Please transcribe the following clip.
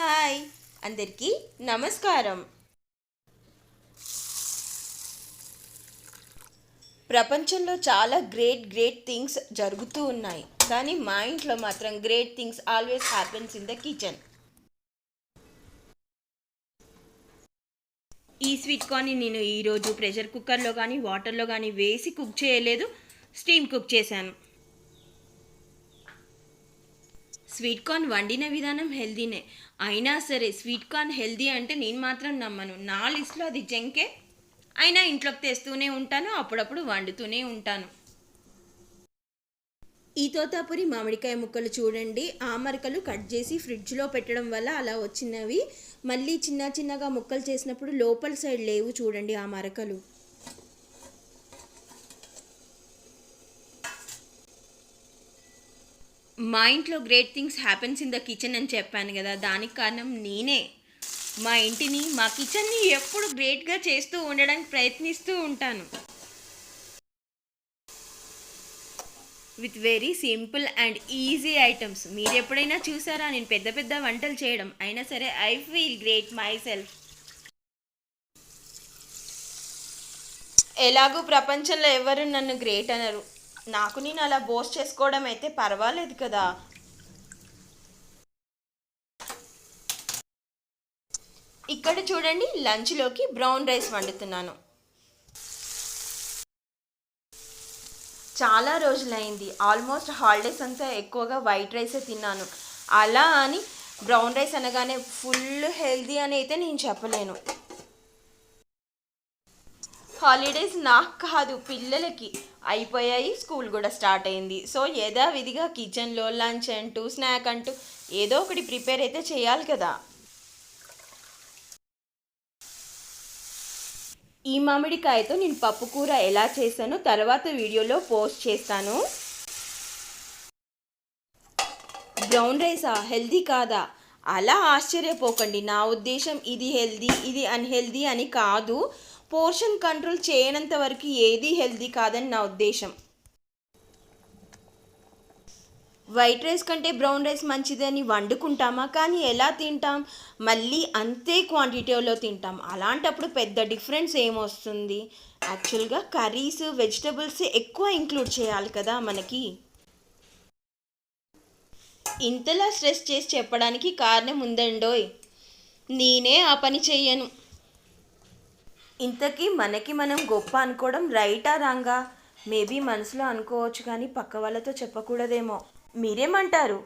Hi అందరికీ నమస్కారం. ప్రపంచంలో చాలా గ్రేట్ థింగ్స్ జరుగుతూ ఉన్నాయి, కానీ మా ఇంట్లో మాత్రం great things always happens in the kitchen. ఈ స్వీట్ కార్న్ని నేను ఈరోజు ప్రెషర్ కుక్కర్లో కానీ వాటర్లో కానీ వేసి కుక్ చేయలేదు, స్టీమ్ కుక్ చేశాను. స్వీట్ కార్న్ వండిన విధానం హెల్దీనే, అయినా సరే స్వీట్ కార్న్ హెల్దీ అంటే నేను మాత్రం నమ్మను. నా లిస్ట్లో అది జంకే. అయినా ఇంట్లోకి తెస్తూనే ఉంటాను, అప్పుడప్పుడు వండుతూనే ఉంటాను. ఈ తోతాపురి మామిడికాయ ముక్కలు చూడండి, ఆ మరకలు కట్ చేసి ఫ్రిడ్జ్లో పెట్టడం వల్ల అలా వచ్చినవి. మళ్ళీ చిన్నగా ముక్కలు చేసినప్పుడు లోపల సైడ్ లేవు చూడండి ఆ మరకలు. మా ఇంట్లో great things happens in the kitchen అని చెప్పాను కదా, దానికి కారణం నేనే. మా కిచెన్ని ఎప్పుడు గ్రేట్గా చేస్తూ ఉండడానికి ప్రయత్నిస్తూ ఉంటాను. With very simple and easy items. మీరు ఎప్పుడైనా చూసారా నేను పెద్ద వంటలు చేయడం? అయినా సరే I feel great my self. ఎలాగూ ప్రపంచంలో ఎవరు నన్ను గ్రేట్ అనరు, నాకు నేను అలా బోస్ట్ చేసుకోవడం అయితే పర్వాలేదు కదా. ఇక్కడ చూడండి, లంచ్లోకి బ్రౌన్ రైస్ వండుతున్నాను. చాలా రోజులైంది, ఆల్మోస్ట్ హాలిడేస్ అంతా ఎక్కువగా వైట్ రైసే తిన్నాను. అలా అని బ్రౌన్ రైస్ అనగానే ఫుల్ హెల్దీ అని అయితే నేను చెప్పలేను. హాలిడేస్ నాకు కాదు, పిల్లలకి అయిపోయాయి, స్కూల్ కూడా స్టార్ట్ అయింది. సో యథావిధిగా కిచెన్లో లంచ్ అంటూ స్నాక్ అంటూ ఏదో ఒకటి ప్రిపేర్ అయితే చేయాలి కదా. ఈ మామిడికాయతో నేను పప్పు కూర ఎలా చేశానో తర్వాత వీడియోలో పోస్ట్ చేస్తాను. బ్రౌన్ రైసా హెల్దీ కాదా అలా ఆశ్చర్యపోకండి. నా ఉద్దేశం ఇది హెల్దీ ఇది అన్హెల్దీ అని కాదు. పోర్షన్ కంట్రోల్ చేయనంత వరకు ఏది హెల్దీ కాదని నా ఉద్దేశం. వైట్ రైస్ కంటే బ్రౌన్ రైస్ మంచిదని వండుకుంటామా, కానీ ఎలా తింటాం? మళ్ళీ అంతే క్వాంటిటీలో తింటాం. అలాంటప్పుడు పెద్ద డిఫరెన్స్ ఏమొస్తుంది? యాక్చువల్గా కర్రీస్ వెజిటబుల్స్ ఎక్కువ ఇంక్లూడ్ చేయాలి కదా మనకి. ఇంతలా స్ట్రెస్ చేసి చెప్పడానికి కారణం ఉందండోయ్, నేనే ఆ పని చెయ్యను. ఇంతకీ మనకి మనం గొప్ప అనుకోవడం రైటా రాంగా? మేబీ మనసులో అనుకోవచ్చు, కానీ పక్క వాళ్ళతో చెప్పకూడదేమో. మీరేమంటారు?